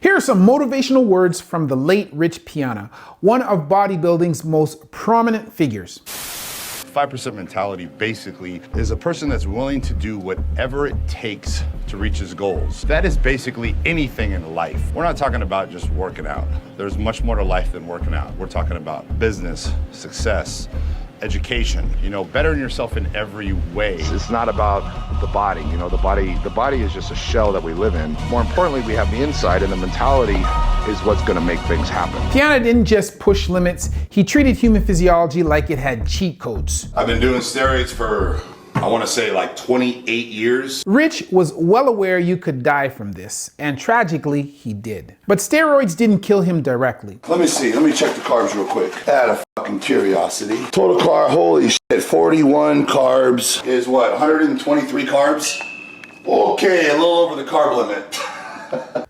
Here are some motivational words from the late Rich Piana, one of bodybuilding's most prominent figures. 5% mentality basically is a person that's willing to do whatever it takes to reach his goals. That is basically anything in life. We're not talking about just working out. There's much more to life than working out. We're talking about business, success, education, bettering yourself in every way. It's not about the body, the body is just a shell that we live in. More importantly, we have the inside, and the mentality is what's gonna make things happen. Piana didn't just push limits, he treated human physiology like it had cheat codes. I've been doing steroids for, I want to say, like 28 years. Rich was well aware you could die from this, and tragically, he did. But steroids didn't kill him directly. Let me see, let me check the carbs real quick. Out of fucking curiosity. Total carb, holy shit, 41 carbs is what, 123 carbs? Okay, a little over the carb limit.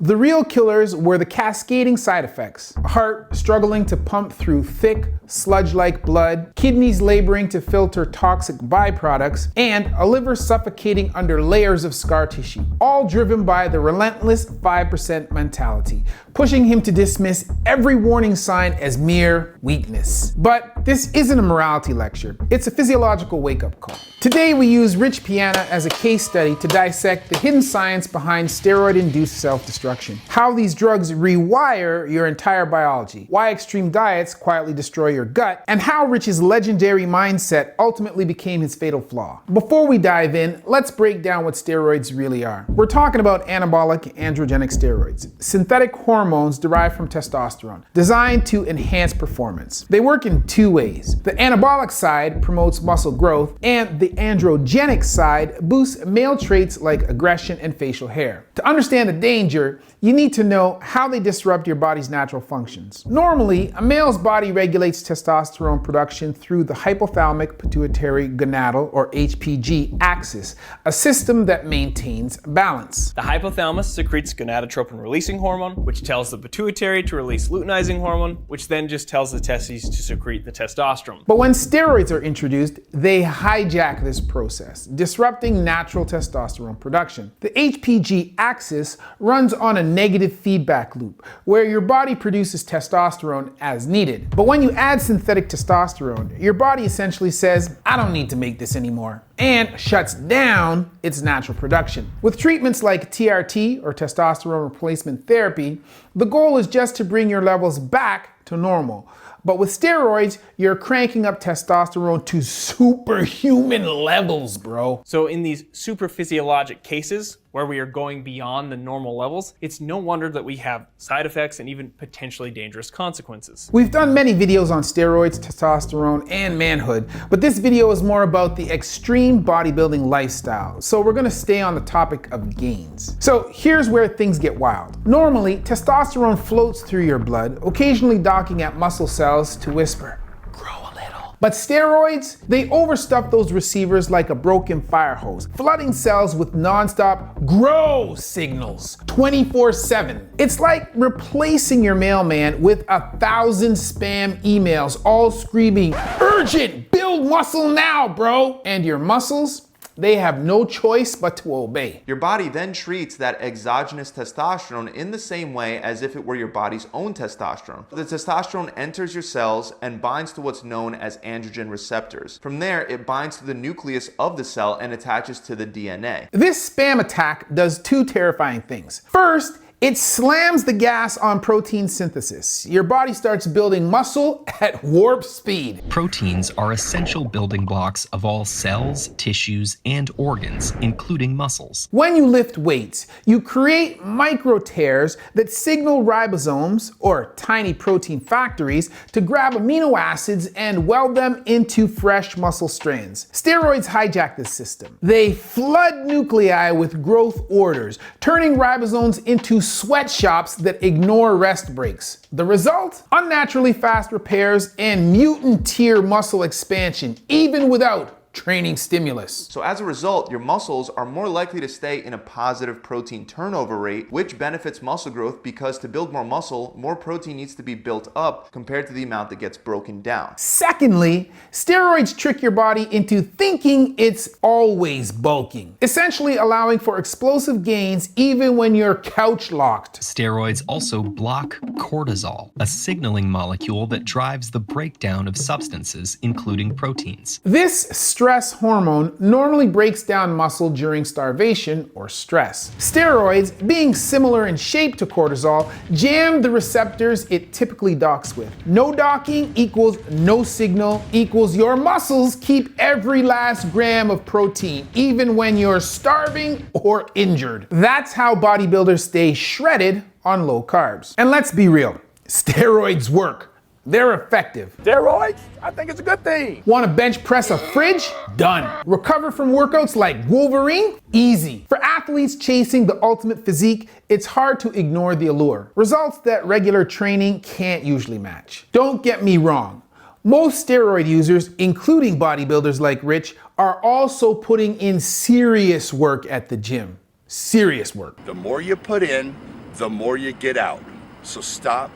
The real killers were the cascading side effects. Heart struggling to pump through thick, sludge-like blood, kidneys laboring to filter toxic byproducts, and a liver suffocating under layers of scar tissue. All driven by the relentless 5% mentality, pushing him to dismiss every warning sign as mere weakness. But this isn't a morality lecture, it's a physiological wake-up call. Today we use Rich Piana as a case study to dissect the hidden science behind steroid-induced self-destruction, how these drugs rewire your entire biology, why extreme diets quietly destroy your gut, and how Rich's legendary mindset ultimately became his fatal flaw. Before we dive in, let's break down what steroids really are. We're talking about anabolic androgenic steroids, synthetic hormones derived from testosterone, designed to enhance performance. They work in two ways. The anabolic side promotes muscle growth, and the androgenic side boosts male traits like aggression and facial hair. To understand the danger, you need to know how they disrupt your body's natural functions. Normally, a male's body regulates testosterone production through the hypothalamic pituitary gonadal, or HPG, axis, a system that maintains balance. The hypothalamus secretes gonadotropin-releasing hormone, which tells the pituitary to release luteinizing hormone, which then just tells the testes to secrete the testosterone. But when steroids are introduced, they hijack this process, disrupting natural testosterone production. The HPG axis runs on a negative feedback loop, where your body produces testosterone as needed. But when you add synthetic testosterone, your body essentially says, I don't need to make this anymore, and shuts down its natural production. With treatments like TRT, or testosterone replacement therapy, the goal is just to bring your levels back to normal. But with steroids, you're cranking up testosterone to superhuman levels, bro. So in these super physiologic cases, where we are going beyond the normal levels, it's no wonder that we have side effects and even potentially dangerous consequences. We've done many videos on steroids, testosterone, and manhood, but this video is more about the extreme bodybuilding lifestyle, so we're gonna stay on the topic of gains. So here's where things get wild. Normally, testosterone floats through your blood, occasionally docking at muscle cells to whisper, grow a little. But steroids, they overstuff those receivers like a broken fire hose, flooding cells with nonstop grow signals 24/7. It's like replacing your mailman with 1,000 spam emails all screaming, urgent, build muscle now, bro. And your muscles, they have no choice but to obey. Your body then treats that exogenous testosterone in the same way as if it were your body's own testosterone. The testosterone enters your cells and binds to what's known as androgen receptors. From there, it binds to the nucleus of the cell and attaches to the DNA. This spam attack does two terrifying things. First, it slams the gas on protein synthesis. Your body starts building muscle at warp speed. Proteins are essential building blocks of all cells, tissues, and organs, including muscles. When you lift weights, you create micro tears that signal ribosomes, or tiny protein factories, to grab amino acids and weld them into fresh muscle strands. Steroids hijack this system. They flood nuclei with growth orders, turning ribosomes into sweatshops that ignore rest breaks. The result? Unnaturally fast repairs and mutant tier muscle expansion, even without training stimulus. So as a result, your muscles are more likely to stay in a positive protein turnover rate, which benefits muscle growth because to build more muscle, more protein needs to be built up compared to the amount that gets broken down. Secondly, steroids trick your body into thinking it's always bulking, essentially allowing for explosive gains even when you're couch locked. Steroids also block cortisol, a signaling molecule that drives the breakdown of substances, including proteins. This stress hormone normally breaks down muscle during starvation or stress. Steroids, being similar in shape to cortisol, jam the receptors it typically docks with. No docking equals no signal equals your muscles keep every last gram of protein, even when you're starving or injured. That's how bodybuilders stay shredded on low carbs. And let's be real, steroids work. They're effective. Steroids? I think it's a good thing. Want to bench press a fridge? Done. Recover from workouts like Wolverine? Easy. For athletes chasing the ultimate physique, it's hard to ignore the allure. Results that regular training can't usually match. Don't get me wrong. Most steroid users, including bodybuilders like Rich, are also putting in serious work at the gym. Serious work. The more you put in, the more you get out. So stop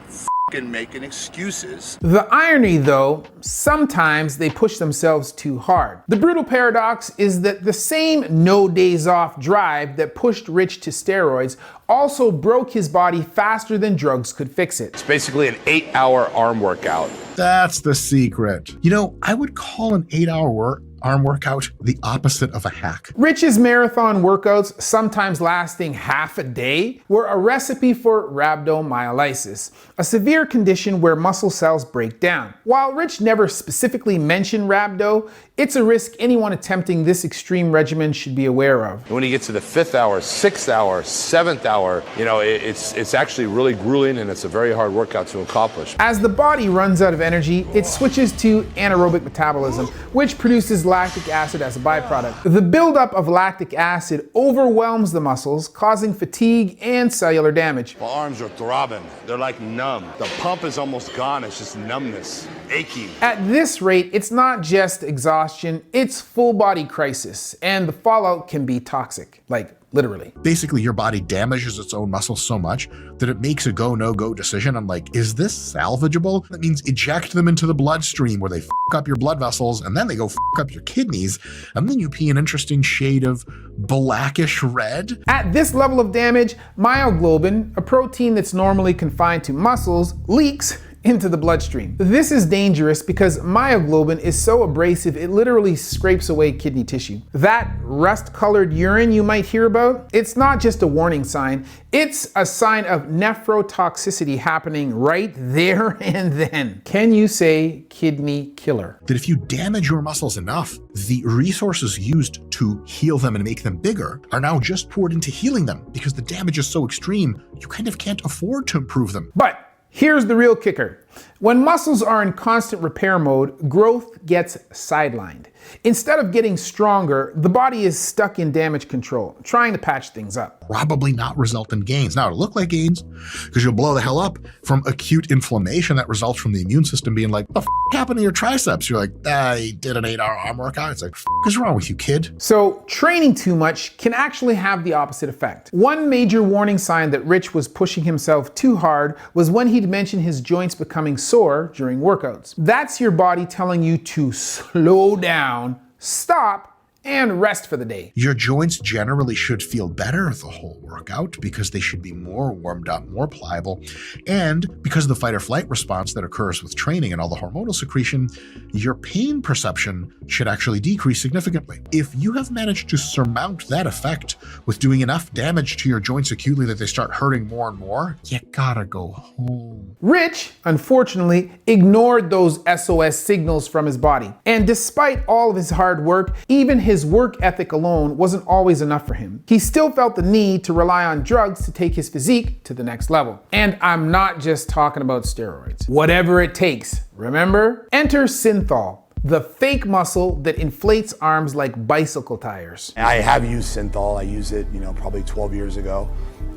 making excuses. The irony though, sometimes they push themselves too hard. The brutal paradox is that the same no days off drive that pushed Rich to steroids also broke his body faster than drugs could fix it. It's basically an 8-hour arm workout. That's the secret. You know, I would call an 8-hour arm workout the opposite of a hack. Rich's marathon workouts, sometimes lasting half a day, were a recipe for rhabdomyolysis, a severe condition where muscle cells break down. While Rich never specifically mentioned rhabdo, it's a risk anyone attempting this extreme regimen should be aware of. When you get to the 5th hour, 6th hour, 7th hour, you know, it's actually really grueling and it's a very hard workout to accomplish. As the body runs out of energy, it switches to anaerobic metabolism, which produces lactic acid as a byproduct. The buildup of lactic acid overwhelms the muscles, causing fatigue and cellular damage. My arms are throbbing. They're like numb. The pump is almost gone. It's just numbness, aching. At this rate, it's not just exhaustion, it's full body crisis, and the fallout can be toxic, like literally. Basically, your body damages its own muscles so much that it makes a go, no go decision on like, is this salvageable? That means eject them into the bloodstream where they f up your blood vessels and then they go f up your kidneys and then you pee an interesting shade of blackish red. At this level of damage, myoglobin, a protein that's normally confined to muscles, leaks into the bloodstream. This is dangerous because myoglobin is so abrasive it literally scrapes away kidney tissue. That rust-colored urine you might hear about, it's not just a warning sign, it's a sign of nephrotoxicity happening right there and then. Can you say kidney killer? That if you damage your muscles enough, the resources used to heal them and make them bigger are now just poured into healing them because the damage is so extreme, you kind of can't afford to improve them. But here's the real kicker. When muscles are in constant repair mode, growth gets sidelined. Instead of getting stronger, the body is stuck in damage control, trying to patch things up. Probably not result in gains. Now, it'll look like gains because you'll blow the hell up from acute inflammation that results from the immune system being like, what the f happened to your triceps? You're like, I did an 8-hour arm workout. It's like, f is wrong with you, kid? So training too much can actually have the opposite effect. One major warning sign that Rich was pushing himself too hard was when he'd mention his joints becoming sore during workouts. That's your body telling you to slow down, stop, and rest for the day. Your joints generally should feel better the whole workout because they should be more warmed up, more pliable, and because of the fight or flight response that occurs with training and all the hormonal secretion, your pain perception should actually decrease significantly. If you have managed to surmount that effect with doing enough damage to your joints acutely that they start hurting more and more, you gotta go home. Rich, unfortunately, ignored those SOS signals from his body. And despite all of his hard work, even his work ethic alone wasn't always enough for him. He still felt the need to rely on drugs to take his physique to the next level. And I'm not just talking about steroids. Whatever it takes. Remember? Enter synthol, the fake muscle that inflates arms like bicycle tires. I have used Synthol. I used it, probably 12 years ago,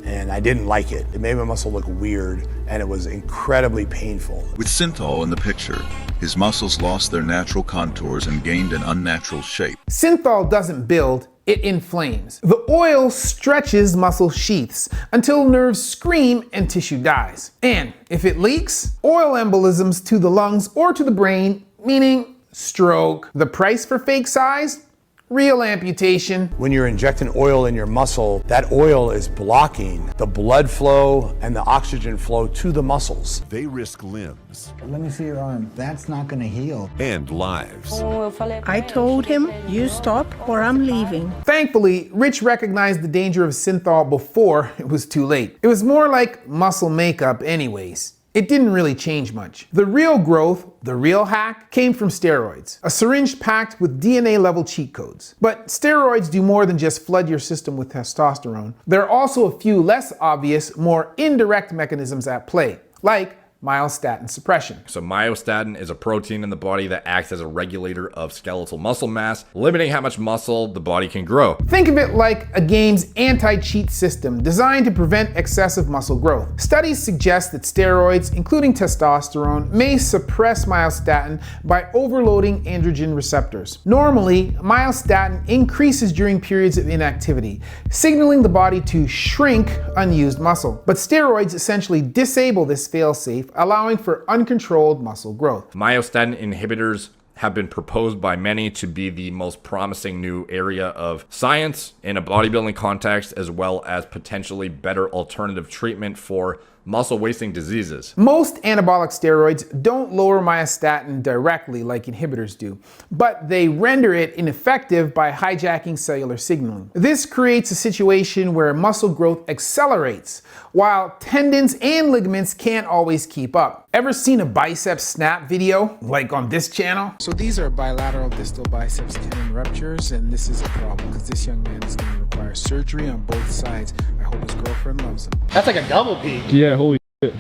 and I didn't like it. It made my muscle look weird, and it was incredibly painful. With Synthol in the picture, his muscles lost their natural contours and gained an unnatural shape. Synthol doesn't build, it inflames. The oil stretches muscle sheaths until nerves scream and tissue dies. And if it leaks, oil embolisms to the lungs or to the brain, meaning stroke. The price for fake size? Real amputation. When you're injecting oil in your muscle, that oil is blocking the blood flow and the oxygen flow to the muscles. They risk limbs. Let me see your arm. That's not going to heal. And lives. I told him, you stop or I'm leaving. Thankfully, Rich recognized the danger of Synthol before it was too late. It was more like muscle makeup anyways. It didn't really change much. The real growth, the real hack, came from steroids, a syringe packed with DNA-level cheat codes. But steroids do more than just flood your system with testosterone. There are also a few less obvious, more indirect mechanisms at play, like myostatin suppression. So myostatin is a protein in the body that acts as a regulator of skeletal muscle mass, limiting how much muscle the body can grow. Think of it like a game's anti-cheat system designed to prevent excessive muscle growth. Studies suggest that steroids, including testosterone, may suppress myostatin by overloading androgen receptors. Normally, myostatin increases during periods of inactivity, signaling the body to shrink unused muscle. But steroids essentially disable this failsafe, allowing for uncontrolled muscle growth. Myostatin inhibitors have been proposed by many to be the most promising new area of science in a bodybuilding context, as well as potentially better alternative treatment for muscle wasting diseases. Most anabolic steroids don't lower myostatin directly like inhibitors do, but they render it ineffective by hijacking cellular signaling. This creates a situation where muscle growth accelerates, while tendons and ligaments can't always keep up. Ever seen a bicep snap video, like on this channel? So these are bilateral distal biceps tendon ruptures, and this is a problem because this young man is going to require surgery on both sides. I hope his girlfriend loves him. That's like a double peak. Yeah, holy shit.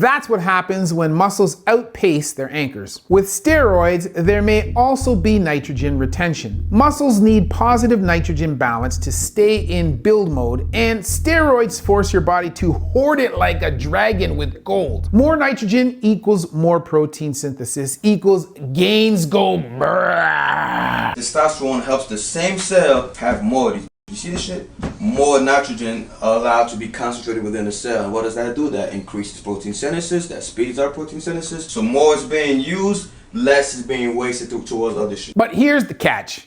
That's what happens when muscles outpace their anchors. With steroids, there may also be nitrogen retention. Muscles need positive nitrogen balance to stay in build mode, and steroids force your body to hoard it like a dragon with gold. More nitrogen equals more protein synthesis equals gains go brrrr. Testosterone helps the same cell have more. You see this shit? More nitrogen allowed to be concentrated within the cell. And what does that do? That increases protein synthesis, that speeds up protein synthesis. So more is being used, less is being wasted towards other shit. But here's the catch.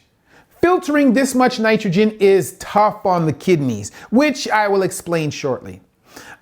Filtering this much nitrogen is tough on the kidneys, which I will explain shortly.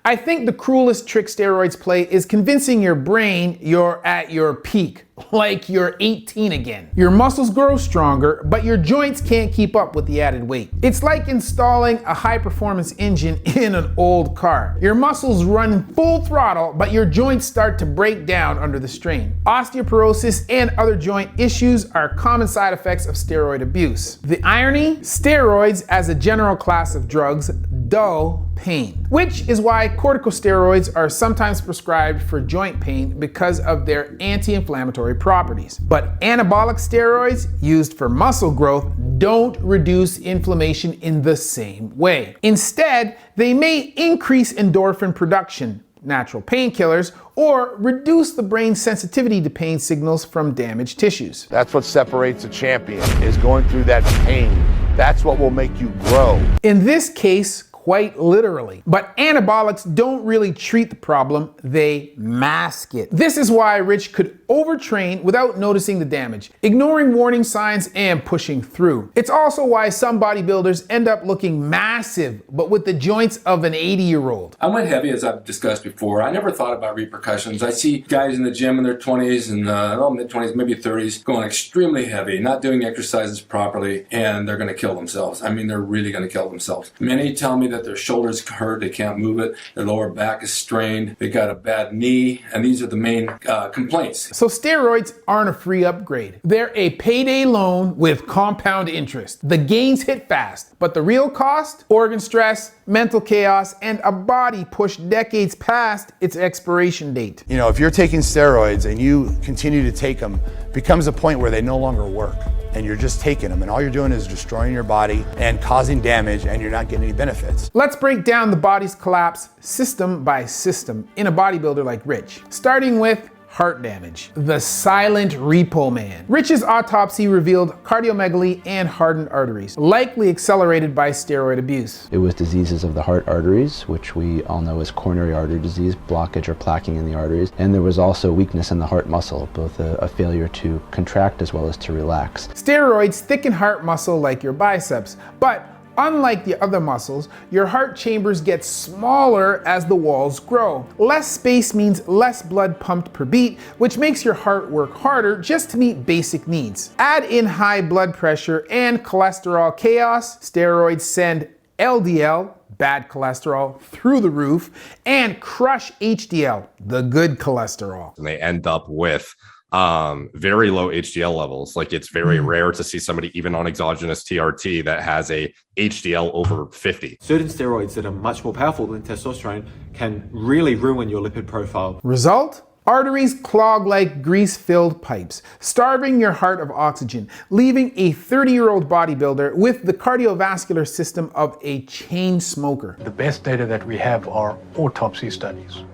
I think the cruelest trick steroids play is convincing your brain you're at your peak, like you're 18 again. Your muscles grow stronger, but your joints can't keep up with the added weight. It's like installing a high-performance engine in an old car. Your muscles run full throttle, but your joints start to break down under the strain. Osteoporosis and other joint issues are common side effects of steroid abuse. The irony? Steroids, as a general class of drugs, dull pain, which is why corticosteroids are sometimes prescribed for joint pain because of their anti-inflammatory properties. But anabolic steroids used for muscle growth don't reduce inflammation in the same way. Instead, they may increase endorphin production, natural painkillers, or reduce the brain's sensitivity to pain signals from damaged tissues. That's what separates a champion, is going through that pain. That's what will make you grow. In this case, quite literally. But anabolics don't really treat the problem, they mask it. This is why Rich could overtrain without noticing the damage, ignoring warning signs and pushing through. It's also why some bodybuilders end up looking massive, but with the joints of an 80-year-old. I went heavy, as I've discussed before. I never thought about repercussions. I see guys in the gym in their 20s and mid-20s, maybe 30s, going extremely heavy, not doing exercises properly, and they're going to kill themselves. I mean, they're really going to kill themselves. Many tell me that that their shoulders hurt, they can't move it, their lower back is strained, they got a bad knee, and these are the main complaints. So steroids aren't a free upgrade. They're a payday loan with compound interest. The gains hit fast, but the real cost? Organ stress, mental chaos, and a body pushed decades past its expiration date. You know, if you're taking steroids and you continue to take them, becomes a point where they no longer work. And you're just taking them, and all you're doing is destroying your body and causing damage, and you're not getting any benefits. Let's break down the body's collapse system by system in a bodybuilder like Rich, starting with heart damage. The silent repo man. Rich's autopsy revealed cardiomegaly and hardened arteries, likely accelerated by steroid abuse. It was diseases of the heart arteries, which we all know as coronary artery disease, blockage or plaquing in the arteries. And there was also weakness in the heart muscle, both a failure to contract as well as to relax. Steroids thicken heart muscle like your biceps, but unlike the other muscles, your heart chambers get smaller as the walls grow. Less space means less blood pumped per beat, which makes your heart work harder just to meet basic needs. Add in high blood pressure and cholesterol chaos, steroids send LDL, bad cholesterol, through the roof, and crush HDL, the good cholesterol. And they end up with very low HDL levels. Like, it's very rare to see somebody even on exogenous TRT that has a HDL over 50. Certain steroids that are much more powerful than testosterone can really ruin your lipid profile. Result? Arteries clog like grease-filled pipes, starving your heart of oxygen, leaving a 30-year-old bodybuilder with the cardiovascular system of a chain smoker. The best data that we have are autopsy studies.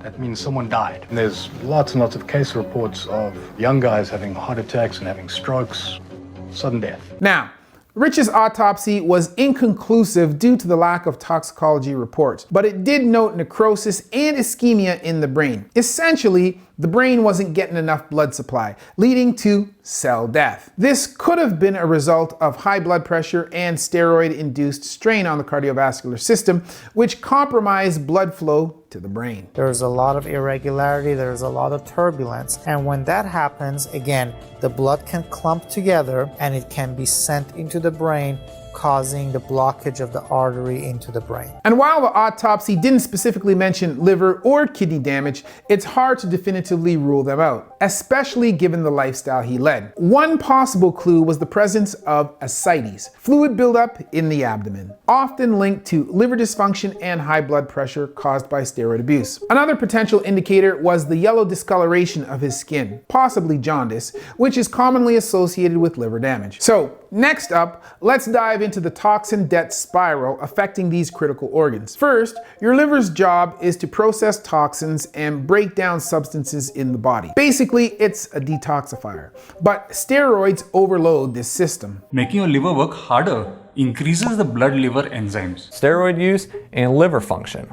That means someone died. And there's lots and lots of case reports of young guys having heart attacks and having strokes, sudden death. Now, Rich's autopsy was inconclusive due to the lack of toxicology reports, but it did note necrosis and ischemia in the brain. Essentially, the brain wasn't getting enough blood supply, leading to cell death. This could have been a result of high blood pressure and steroid-induced strain on the cardiovascular system, which compromised blood flow to the brain. There's a lot of irregularity, there's a lot of turbulence, and when that happens, again, the blood can clump together and it can be sent into the brain, causing the blockage of the artery into the brain. And while the autopsy didn't specifically mention liver or kidney damage, it's hard to definitively rule them out, especially given the lifestyle he led. One possible clue was the presence of ascites, fluid buildup in the abdomen, often linked to liver dysfunction and high blood pressure caused by steroid abuse. Another potential indicator was the yellow discoloration of his skin, possibly jaundice, which is commonly associated with liver damage. So, next up, let's dive into the toxin debt spiral affecting these critical organs. First, your liver's job is to process toxins and break down substances in the body. Basically, it's a detoxifier. But steroids overload this system. Making your liver work harder increases the blood-liver enzymes. Steroid use and liver function.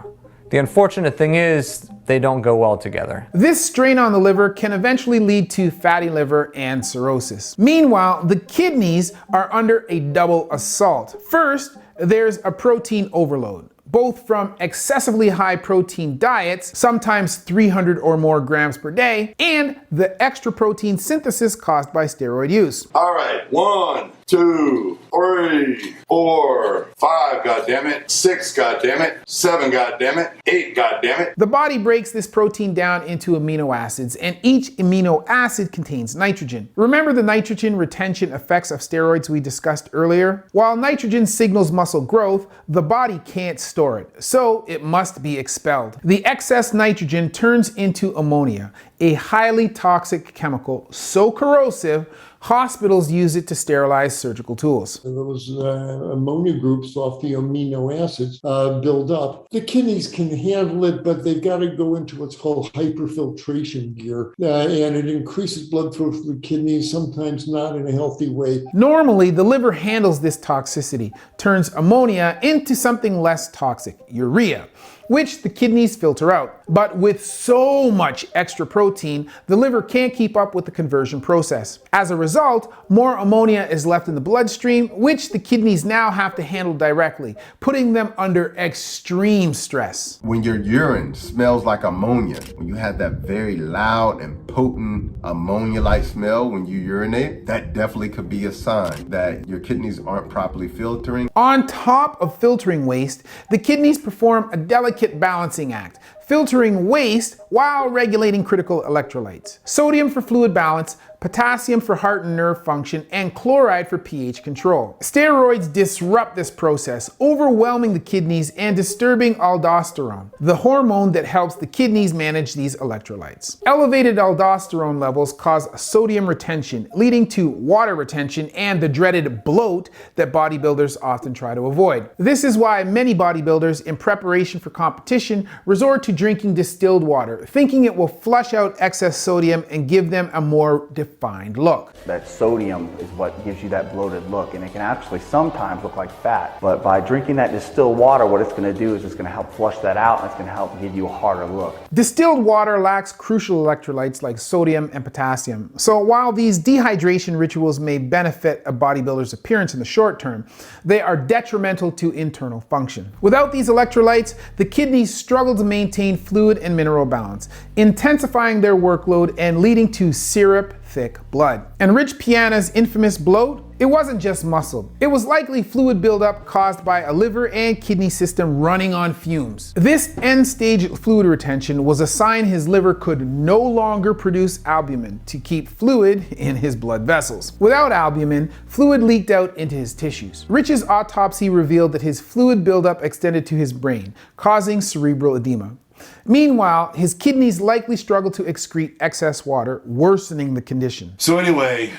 The unfortunate thing is, they don't go well together. This strain on the liver can eventually lead to fatty liver and cirrhosis. Meanwhile, the kidneys are under a double assault. First, there's a protein overload, both from excessively high protein diets, sometimes 300 or more grams per day, and the extra protein synthesis caused by steroid use. All right, 1, 2, 3, 4, 5, goddammit, 6, goddammit, 7, goddammit, 8, goddammit. The body breaks this protein down into amino acids, and each amino acid contains nitrogen. Remember the nitrogen retention effects of steroids we discussed earlier? While nitrogen signals muscle growth, the body can't store it, so it must be expelled. The excess nitrogen turns into ammonia, a highly toxic chemical so corrosive hospitals use it to sterilize surgical tools. Those ammonia groups off the amino acids build up. The kidneys can handle it, but they've got to go into what's called hyperfiltration gear, and it increases blood flow to the kidneys, sometimes not in a healthy way. Normally, the liver handles this toxicity, turns ammonia into something less toxic, urea. which the kidneys filter out. But with so much extra protein, the liver can't keep up with the conversion process. As a result, more ammonia is left in the bloodstream, which the kidneys now have to handle directly, putting them under extreme stress. When your urine smells like ammonia, when you have that very loud and potent ammonia-like smell when you urinate, that definitely could be a sign that your kidneys aren't properly filtering. On top of filtering waste, the kidneys perform a delicate balancing act, filtering waste while regulating critical electrolytes. Sodium for fluid balance, potassium for heart and nerve function, and chloride for pH control. Steroids disrupt this process, overwhelming the kidneys and disturbing aldosterone, the hormone that helps the kidneys manage these electrolytes. Elevated aldosterone levels cause sodium retention, leading to water retention and the dreaded bloat that bodybuilders often try to avoid. This is why many bodybuilders in preparation for competition resort to drinking distilled water, thinking it will flush out excess sodium and give them a more defined look. That sodium is what gives you that bloated look, and it can actually sometimes look like fat. But by drinking that distilled water, what it's going to do is it's going to help flush that out, and it's going to help give you a harder look. Distilled water lacks crucial electrolytes like sodium and potassium. So while these dehydration rituals may benefit a bodybuilder's appearance in the short term, they are detrimental to internal function. Without these electrolytes, the kidneys struggle to maintain fluid and mineral balance, intensifying their workload and leading to syrup-thick blood. And Rich Piana's infamous bloat, it wasn't just muscle. It was likely fluid buildup caused by a liver and kidney system running on fumes. This end-stage fluid retention was a sign his liver could no longer produce albumin to keep fluid in his blood vessels. Without albumin, fluid leaked out into his tissues. Rich's autopsy revealed that his fluid buildup extended to his brain, causing cerebral edema. Meanwhile, his kidneys likely struggled to excrete excess water, worsening the condition. So anyway,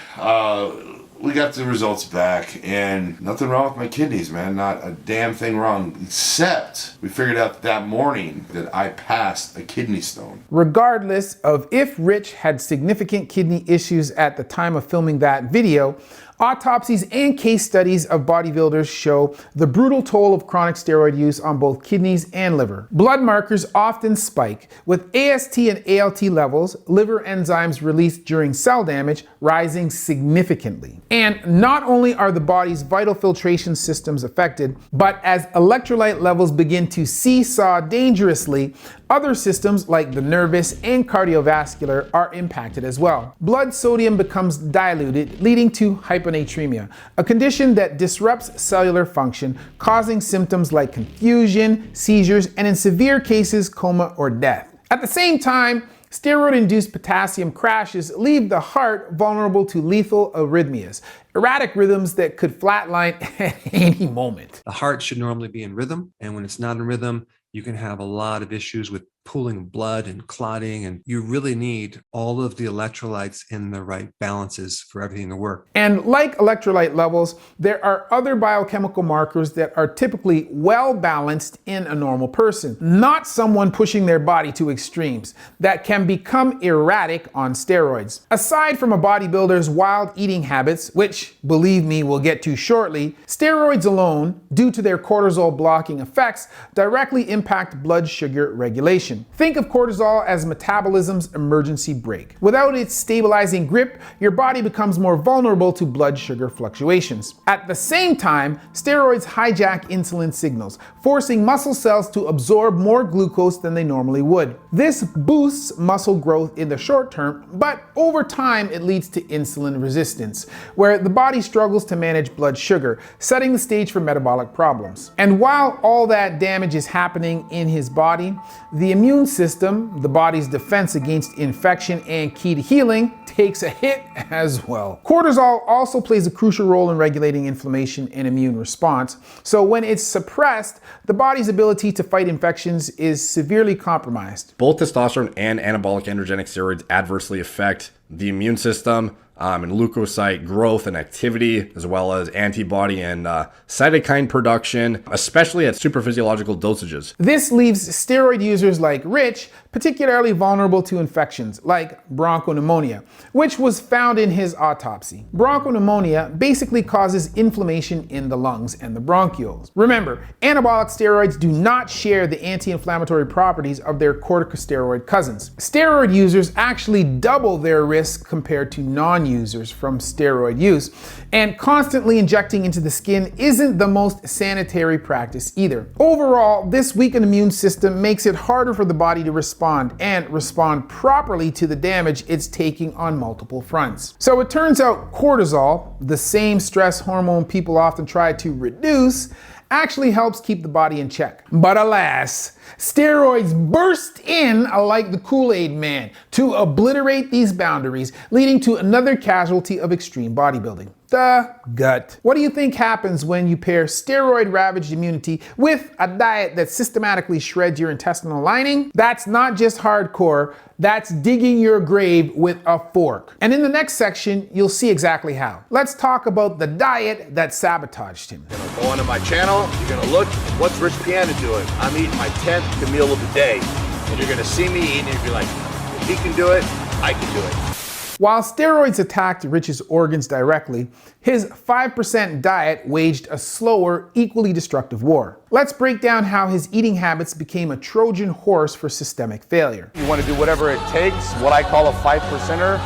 we got the results back, and nothing wrong with my kidneys, man. Not a damn thing wrong, except we figured out that morning that I passed a kidney stone. Regardless of if Rich had significant kidney issues at the time of filming that video, autopsies and case studies of bodybuilders show the brutal toll of chronic steroid use on both kidneys and liver. Blood markers often spike, with AST and ALT levels, liver enzymes released during cell damage, rising significantly. And not only are the body's vital filtration systems affected, but as electrolyte levels begin to seesaw dangerously, other systems like the nervous and cardiovascular are impacted as well. Blood sodium becomes diluted, leading to hyponatremia, a condition that disrupts cellular function, causing symptoms like confusion, seizures, and in severe cases, coma or death. At the same time, steroid-induced potassium crashes leave the heart vulnerable to lethal arrhythmias, erratic rhythms that could flatline at any moment. The heart should normally be in rhythm, and when it's not in rhythm, you can have a lot of issues with pooling blood and clotting, and you really need all of the electrolytes in the right balances for everything to work. And like electrolyte levels, there are other biochemical markers that are typically well balanced in a normal person, not someone pushing their body to extremes that can become erratic on steroids. Aside from a bodybuilder's wild eating habits, which, believe me, we'll get to shortly, steroids alone, due to their cortisol blocking effects, directly impact blood sugar regulation. Think of cortisol as metabolism's emergency brake. Without its stabilizing grip, your body becomes more vulnerable to blood sugar fluctuations. At the same time, steroids hijack insulin signals, forcing muscle cells to absorb more glucose than they normally would. This boosts muscle growth in the short term, but over time it leads to insulin resistance, where the body struggles to manage blood sugar, setting the stage for metabolic problems. And while all that damage is happening in his body, the immune system, the body's defense against infection and key to healing, takes a hit as well. Cortisol also plays a crucial role in regulating inflammation and immune response. So when it's suppressed, the body's ability to fight infections is severely compromised. Both testosterone and anabolic androgenic steroids adversely affect the immune system and leukocyte growth and activity, as well as antibody and cytokine production, especially at supraphysiological dosages. This leaves steroid users like Rich particularly vulnerable to infections like bronchopneumonia, which was found in his autopsy. Bronchopneumonia basically causes inflammation in the lungs and the bronchioles. Remember, anabolic steroids do not share the anti-inflammatory properties of their corticosteroid cousins. Steroid users actually double their risk compared to non-users from steroid use, and constantly injecting into the skin isn't the most sanitary practice either. Overall, this weakened immune system makes it harder for the body to respond properly to the damage it's taking on multiple fronts. So it turns out cortisol, the same stress hormone people often try to reduce, actually helps keep the body in check. But alas, steroids burst in like the Kool-Aid Man to obliterate these boundaries, leading to another casualty of extreme bodybuilding: the gut. What do you think happens when you pair steroid-ravaged immunity with a diet that systematically shreds your intestinal lining? That's not just hardcore, that's digging your grave with a fork. And in the next section, you'll see exactly how. Let's talk about the diet that sabotaged him. Go onto my channel, you're gonna look, what's Rich Piana doing? I'm eating my 10th meal of the day. And you're gonna see me eating and you'll be like, if he can do it, I can do it. While steroids attacked Rich's organs directly, his 5% diet waged a slower, equally destructive war. Let's break down how his eating habits became a Trojan horse for systemic failure. You wanna do whatever it takes, what I call a 5%er,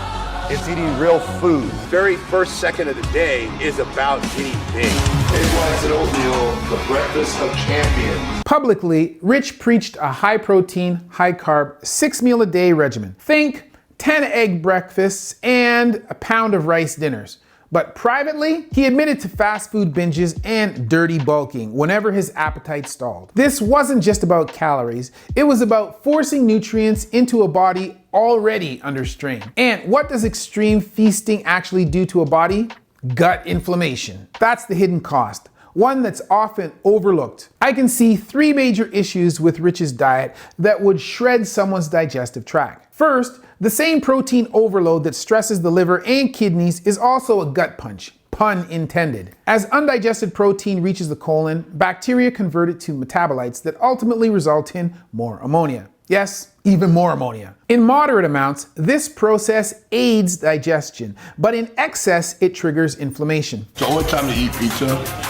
it's eating real food. Very first second of the day is about getting big. Egg whites and oatmeal, the breakfast of champions. Publicly, Rich preached a high-protein, high-carb, 6-meal-a-day regimen. Think 10 egg breakfasts and a pound of rice dinners. But privately, he admitted to fast food binges and dirty bulking whenever his appetite stalled. This wasn't just about calories, it was about forcing nutrients into a body already under strain. And what does extreme feasting actually do to a body? Gut inflammation. That's the hidden cost, one that's often overlooked. I can see 3 major issues with Rich's diet that would shred someone's digestive tract. First, the same protein overload that stresses the liver and kidneys is also a gut punch, pun intended. As undigested protein reaches the colon, bacteria convert it to metabolites that ultimately result in more ammonia. Yes, even more ammonia. In moderate amounts, this process aids digestion, but in excess, it triggers inflammation. The only time to eat pizza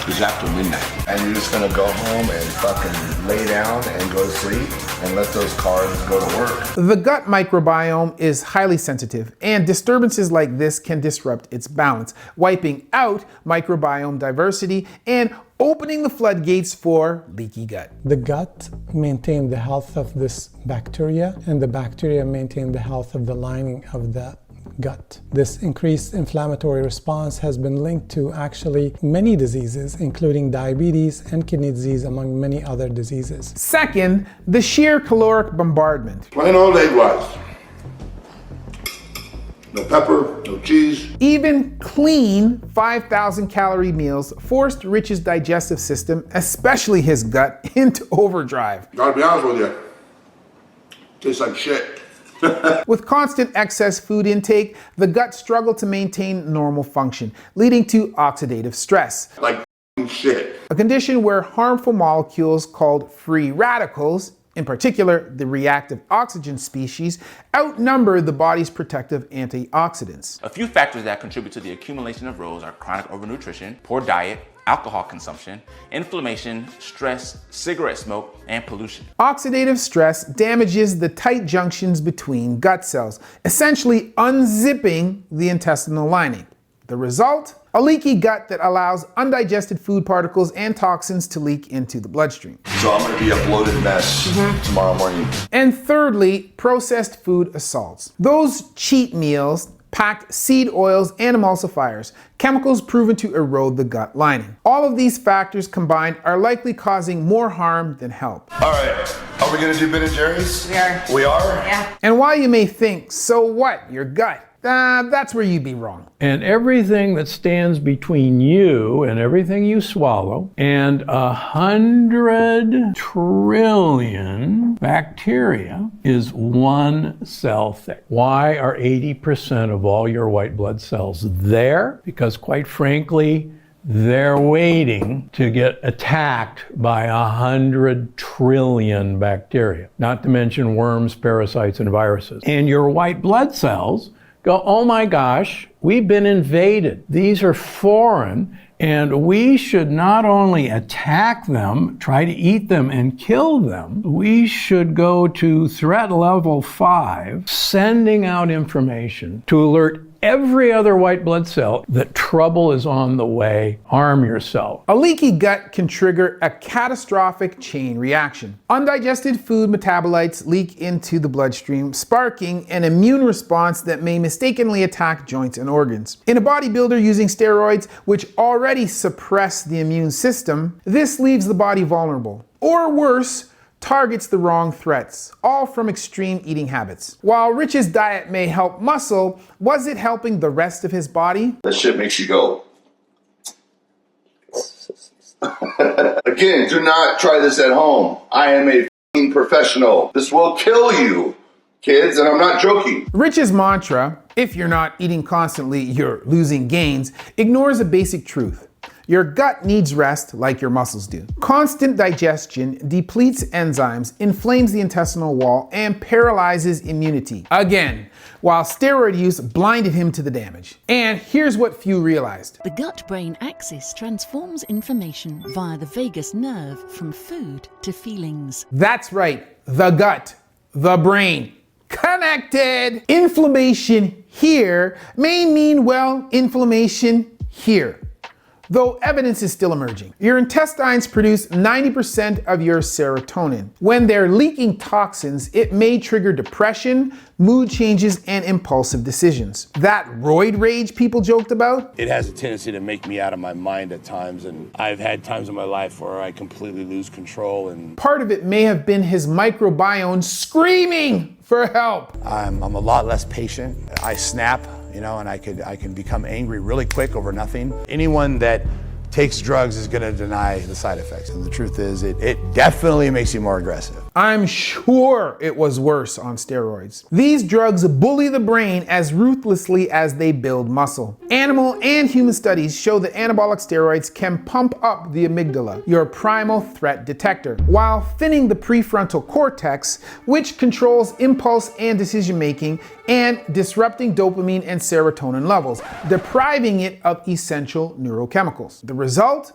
is after midnight. And you're just gonna go home and fucking lay down and go to sleep and let those carbs go to work. The gut microbiome is highly sensitive, and disturbances like this can disrupt its balance, wiping out microbiome diversity and opening the floodgates for leaky gut. The gut maintains the health of this bacteria, and the bacteria maintain the health of the lining of the gut. This increased inflammatory response has been linked to actually many diseases, including diabetes and kidney disease, among many other diseases. Second, the sheer caloric bombardment. Plain old egg whites. No pepper, no cheese. Even clean 5,000 calorie meals forced Rich's digestive system, especially his gut, into overdrive. Gotta be honest with you, tastes like shit. With constant excess food intake, the gut struggled to maintain normal function, leading to oxidative stress. Like shit. A condition where harmful molecules called free radicals, in particular the reactive oxygen species, outnumber the body's protective antioxidants. A few factors that contribute to the accumulation of rows are chronic overnutrition, poor diet, alcohol consumption, inflammation, stress, cigarette smoke, and pollution. Oxidative stress damages the tight junctions between gut cells, essentially unzipping the intestinal lining. The result? A leaky gut that allows undigested food particles and toxins to leak into the bloodstream. So I'm gonna be a bloated mess tomorrow morning. And thirdly, processed food assaults. Those cheat meals packed seed oils and emulsifiers, chemicals proven to erode the gut lining. All of these factors combined are likely causing more harm than help. All right, are we gonna do Ben & Jerry's? We are. We are? Yeah. And while you may think, so what, your gut? That's where you'd be wrong. And everything that stands between you and everything you swallow and 100 trillion bacteria is one cell thick. Why are 80% of all your white blood cells there? Because quite frankly, they're waiting to get attacked by 100 trillion bacteria, not to mention worms, parasites, and viruses. And your white blood cells go, oh my gosh, we've been invaded. These are foreign, and we should not only attack them, try to eat them and kill them, we should go to threat level 5, sending out information to alert every other white blood cell that trouble is on the way. Arm yourself. A leaky gut can trigger a catastrophic chain reaction. Undigested food metabolites leak into the bloodstream, sparking an immune response that may mistakenly attack joints and organs. In a bodybuilder using steroids, which already suppress the immune system, this leaves the body vulnerable. Or worse, targets the wrong threats, all from extreme eating habits. While Rich's diet may help muscle, was it helping the rest of his body? That shit makes you go. Again, do not try this at home. I am a f***ing professional. This will kill you, kids, and I'm not joking. Rich's mantra, if you're not eating constantly, you're losing gains, ignores a basic truth. Your gut needs rest like your muscles do. Constant digestion depletes enzymes, inflames the intestinal wall, and paralyzes immunity. Again, while steroid use blinded him to the damage. And here's what few realized. The gut-brain axis transforms information via the vagus nerve from food to feelings. That's right, the gut, the brain, connected. Inflammation here may mean, well, inflammation here. Though evidence is still emerging. Your intestines produce 90% of your serotonin. When they're leaking toxins, it may trigger depression, mood changes, and impulsive decisions. That roid rage people joked about? It has a tendency to make me out of my mind at times, and I've had times in my life where I completely lose control. And part of it may have been his microbiome screaming for help. I'm a lot less patient. I snap. You know, and I can become angry really quick over nothing. Anyone that takes drugs is gonna deny the side effects. And the truth is, it definitely makes you more aggressive. I'm sure it was worse on steroids. These drugs bully the brain as ruthlessly as they build muscle. Animal and human studies show that anabolic steroids can pump up the amygdala, your primal threat detector, while thinning the prefrontal cortex, which controls impulse and decision making, and disrupting dopamine and serotonin levels, depriving it of essential neurochemicals. The result?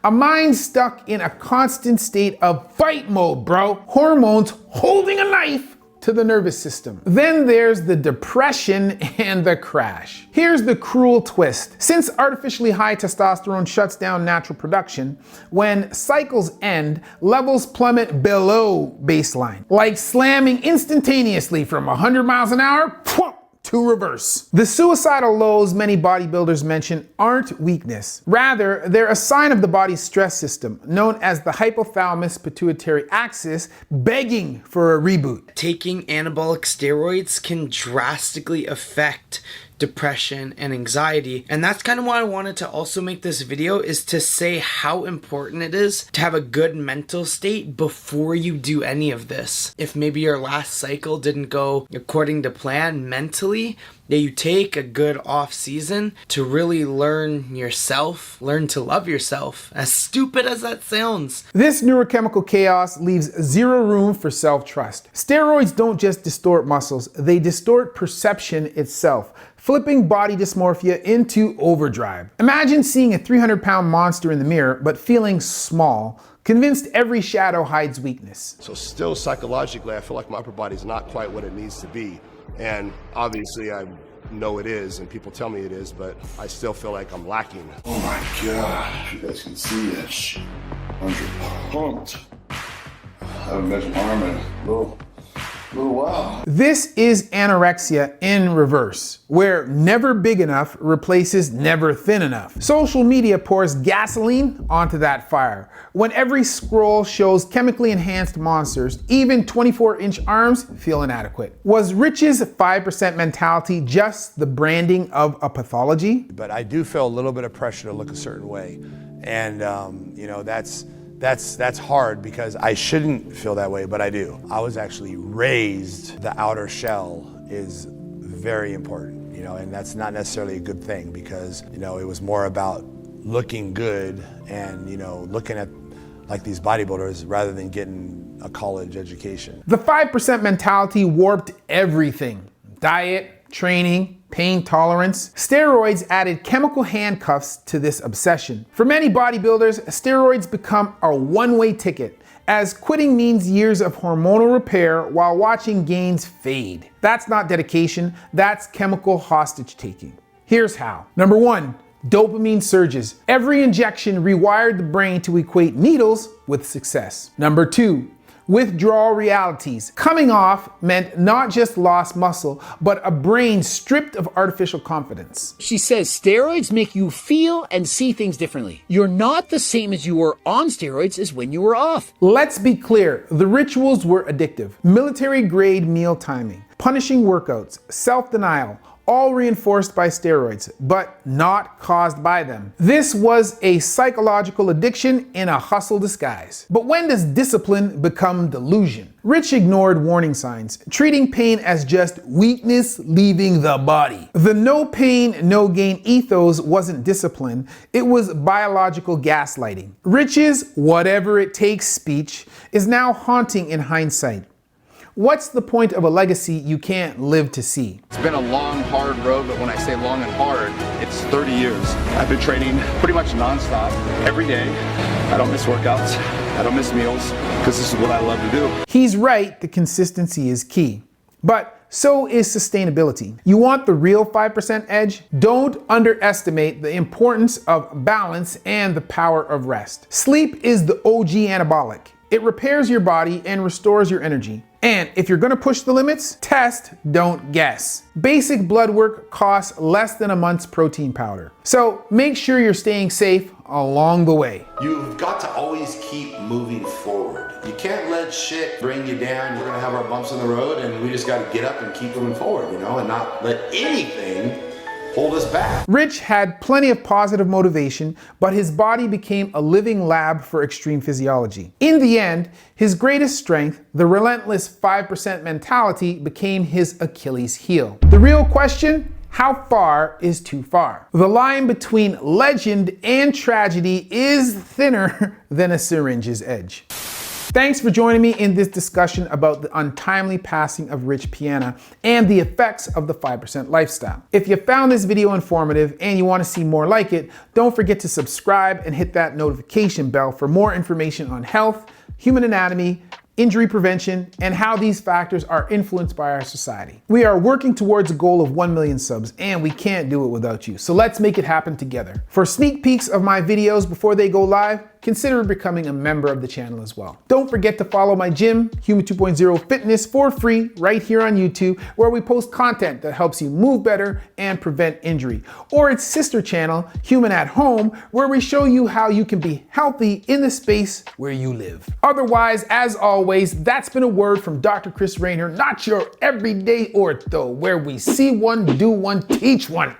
A mind stuck in a constant state of fight mode, bro. Hormones holding a knife to the nervous system. Then there's the depression and the crash. Here's the cruel twist. Since artificially high testosterone shuts down natural production, when cycles end, levels plummet below baseline, like slamming instantaneously from 100 miles an hour to reverse. The suicidal lows many bodybuilders mention aren't weakness. Rather, they're a sign of the body's stress system, known as the hypothalamus pituitary axis, begging for a reboot. Taking anabolic steroids can drastically affect depression and anxiety, and that's kind of why I wanted to also make this video, is to say how important it is to have a good mental state before you do any of this. If maybe your last cycle didn't go according to plan mentally, that you take a good off season to really learn yourself, learn to love yourself, as stupid as that sounds. This neurochemical chaos leaves zero room for self-trust. Steroids don't just distort muscles, they distort perception itself, flipping body dysmorphia into overdrive. Imagine seeing a 300-pound monster in the mirror, but feeling small, convinced every shadow hides weakness. So still psychologically, I feel like my upper body's not quite what it needs to be. And obviously I know it is, and people tell me it is, but I still feel like I'm lacking. Oh my God, if you guys can see that shit. 100 pumped. I haven't measured my arm in a little Oh, wow. This is anorexia in reverse, where never big enough replaces never thin enough. Social media pours gasoline onto that fire. When every scroll shows chemically enhanced monsters, even 24-inch arms feel inadequate. Was Rich's 5% mentality just the branding of a pathology? But I do feel a little bit of pressure to look a certain way. And, you know, that's hard because I shouldn't feel that way, but I do. I was actually raised, the outer shell is very important, you know, and that's not necessarily a good thing because, you know, it was more about looking good and, you know, looking at like these bodybuilders rather than getting a college education. The 5% mentality warped everything. Diet, training, pain tolerance. Steroids added chemical handcuffs to this obsession. For many bodybuilders, steroids become a one-way ticket, as quitting means years of hormonal repair while watching gains fade. That's not dedication, that's chemical hostage taking. Here's how. Number 1, dopamine surges. Every injection rewired the brain to equate needles with success. Number 2, withdrawal realities. Coming off meant not just lost muscle, but a brain stripped of artificial confidence. She says steroids make you feel and see things differently. You're not the same as you were on steroids as when you were off. Let's be clear, the rituals were addictive. Military-grade meal timing, punishing workouts, self-denial, all reinforced by steroids, but not caused by them. This was a psychological addiction in a hustle disguise. But when does discipline become delusion? Rich ignored warning signs, treating pain as just weakness leaving the body. The no pain, no gain ethos wasn't discipline, it was biological gaslighting. Rich's whatever it takes speech is now haunting in hindsight. What's the point of a legacy you can't live to see? It's been a long, hard road, but when I say long and hard, it's 30 years. I've been training pretty much nonstop, every day. I don't miss workouts, I don't miss meals, because this is what I love to do. He's right, the consistency is key. But so is sustainability. You want the real 5% edge? Don't underestimate the importance of balance and the power of rest. Sleep is the OG anabolic. It repairs your body and restores your energy. And if you're gonna push the limits, test, don't guess. Basic blood work costs less than a month's protein powder. So make sure you're staying safe along the way. You've got to always keep moving forward. You can't let shit bring you down. We're gonna have our bumps in the road and we just gotta get up and keep moving forward, you know, and not let anything hold us back. Rich had plenty of positive motivation, but his body became a living lab for extreme physiology. In the end, his greatest strength, the relentless 5% mentality, became his Achilles heel. The real question? How far is too far? The line between legend and tragedy is thinner than a syringe's edge. Thanks for joining me in this discussion about the untimely passing of Rich Piana and the effects of the 5% lifestyle. If you found this video informative and you want to see more like it, don't forget to subscribe and hit that notification bell for more information on health, human anatomy, injury prevention, and how these factors are influenced by our society. We are working towards a goal of 1 million subs, and we can't do it without you. So let's make it happen together. For sneak peeks of my videos before they go live, consider becoming a member of the channel as well. Don't forget to follow my gym, Human 2.0 Fitness, for free right here on YouTube, where we post content that helps you move better and prevent injury. Or its sister channel, Human at Home, where we show you how you can be healthy in the space where you live. Otherwise, as always, that's been a word from Dr. Chris Raynor, not your everyday ortho, where we see one, do one, teach one.